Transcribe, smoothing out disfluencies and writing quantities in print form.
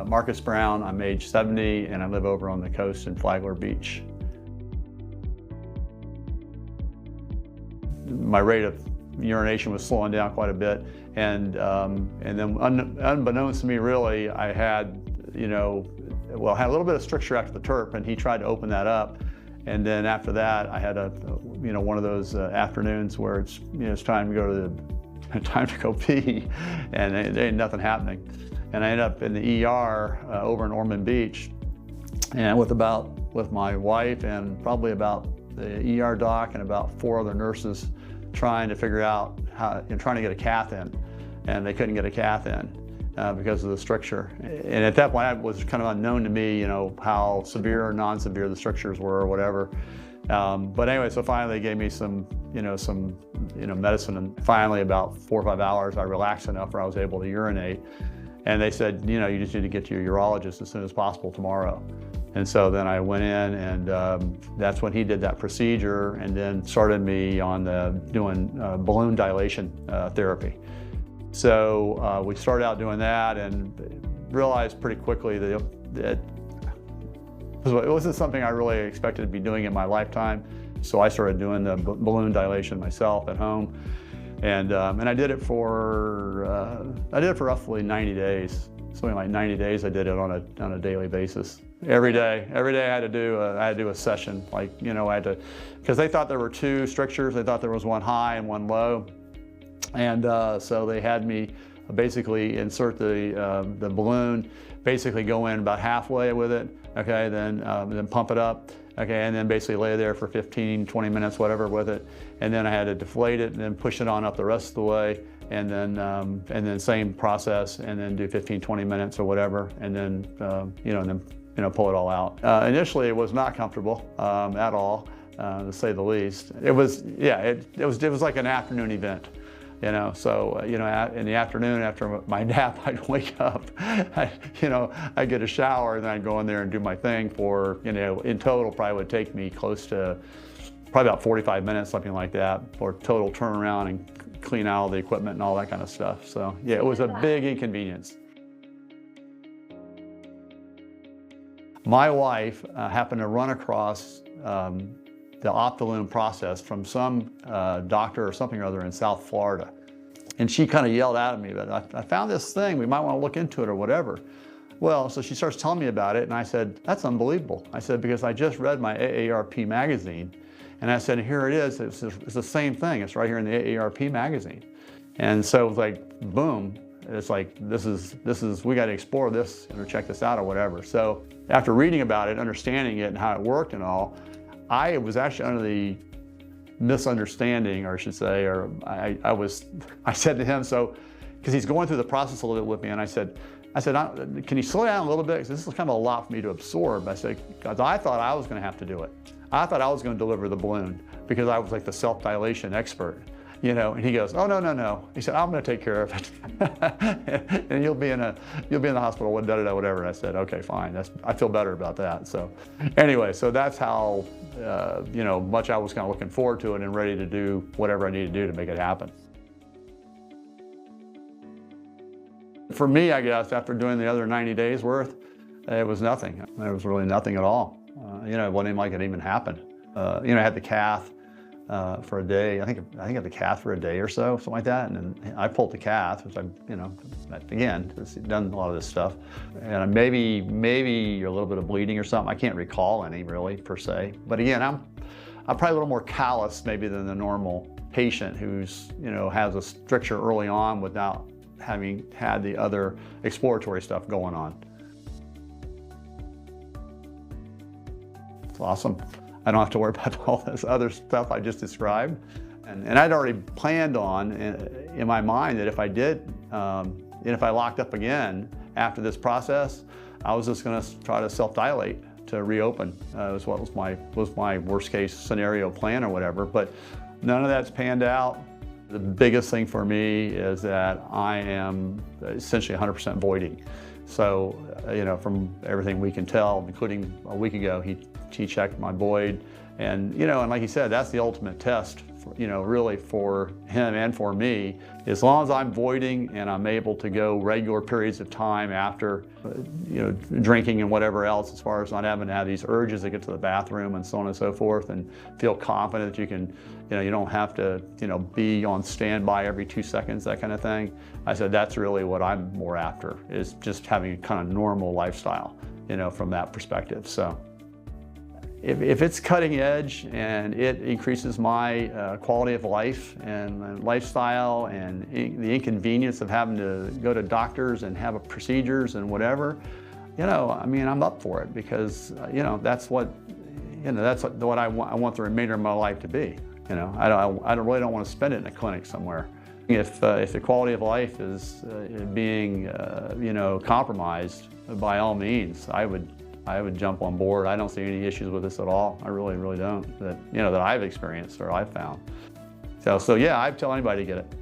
Marcus Brown. I'm age 70 and I live over on the coast in Flagler Beach. My rate of urination was slowing down quite a bit, and then unbeknownst to me, really, I had, had a little bit of stricture after the TURP, and he tried to open that up, and then after that, I had one of those afternoons where it's time to go pee, and there ain't nothing happening, and I ended up in the ER over in Ormond Beach, and with my wife and probably about the ER doc and about 4 other nurses trying to figure out trying to get a cath in, and they couldn't get a cath in because of the stricture. And at that point, it was kind of unknown to me, how severe or non-severe the strictures were or whatever. But anyway, so finally they gave me some medicine, and finally about 4 or 5 hours, I relaxed enough where I was able to urinate. And they said, you just need to get to your urologist as soon as possible tomorrow. And so then I went in, and that's when he did that procedure, and then started me on doing balloon dilation therapy. So we started out doing that, and realized pretty quickly that it wasn't something I really expected to be doing in my lifetime. So I started doing the balloon dilation myself at home, and I did it for roughly 90 days. Something like 90 days. I did it on a daily basis. Every day I had to do a session. I had to, because they thought there were 2 strictures. They thought there was one high and one low, and so they had me basically insert the balloon, basically go in about halfway with it. Okay, then pump it up. Okay, and then basically lay there for 15, 20 minutes, whatever, with it, and then I had to deflate it and then push it on up the rest of the way. And then same process, and then do 15, 20 minutes or whatever, and then pull it all out. Initially, it was not comfortable at all, to say the least. It was like an afternoon event, So in the afternoon after my nap, I'd wake up, I'd get a shower, and then I'd go in there and do my thing for in total probably would take me close to probably about 45 minutes, something like that, for total turnaround and clean out all the equipment and all that kind of stuff. So yeah, it was a big inconvenience. My wife happened to run across the Optilume process from some doctor or something or other in South Florida. And she kind of yelled out at me, but I found this thing, we might want to look into it or whatever. Well, so she starts telling me about it, and I said, that's unbelievable. I said, because I just read my AARP magazine, and I said, here it is, it's the same thing, it's right here in the AARP magazine. And so it was like, boom, it's like, this is, we got to explore this or check this out or whatever. So after reading about it, understanding it and how it worked and all, I was actually under the misunderstanding, or I should say, or I said to him, so, because he's going through the process a little bit with me, and I said, can you slow down a little bit? Because this is kind of a lot for me to absorb. I said, because I thought I was going to have to do it. I thought I was going to deliver the balloon because I was like the self-dilation expert, and he goes, oh, no. He said, I'm going to take care of it. And you'll be in the hospital, whatever. And I said, okay, fine. I feel better about that. So anyway, so that's how, much I was kind of looking forward to it and ready to do whatever I need to do to make it happen. For me, I guess, after doing the other 90 days worth, it was nothing. There was really nothing at all. It wasn't even like it even happened. I had the cath for a day. I think I had the cath for a day or so, something like that. And then I pulled the cath, which again, done a lot of this stuff. And maybe a little bit of bleeding or something. I can't recall any really per se. But again, I'm probably a little more callous maybe than the normal patient who's has a stricture early on without having had the other exploratory stuff going on. It's awesome. I don't have to worry about all this other stuff I just described. And I'd already planned on in my mind that if I did, and if I locked up again after this process, I was just going to try to self-dilate to reopen. Was what was my worst case scenario plan or whatever. But none of that's panned out. The biggest thing for me is that I am essentially 100% voiding. So, from everything we can tell, including a week ago, he checked my void, and and like he said, that's the ultimate test really for him and for me. As long as I'm voiding and I'm able to go regular periods of time after, drinking and whatever else, as far as not having to have these urges to get to the bathroom and so on and so forth, and feel confident that you can, you don't have to, be on standby every 2 seconds, that kind of thing. I said that's really what I'm more after, is just having a kind of normal lifestyle, from that perspective. So if it's cutting edge and it increases my quality of life and lifestyle and the inconvenience of having to go to doctors and have procedures and whatever, I'm up for it, because that's what I want the remainder of my life to be. I really don't want to spend it in a clinic somewhere. If the quality of life is being compromised, by all means, I would jump on board. I don't see any issues with this at all. I really don't, that I've experienced or I've found. So yeah, I'd tell anybody to get it.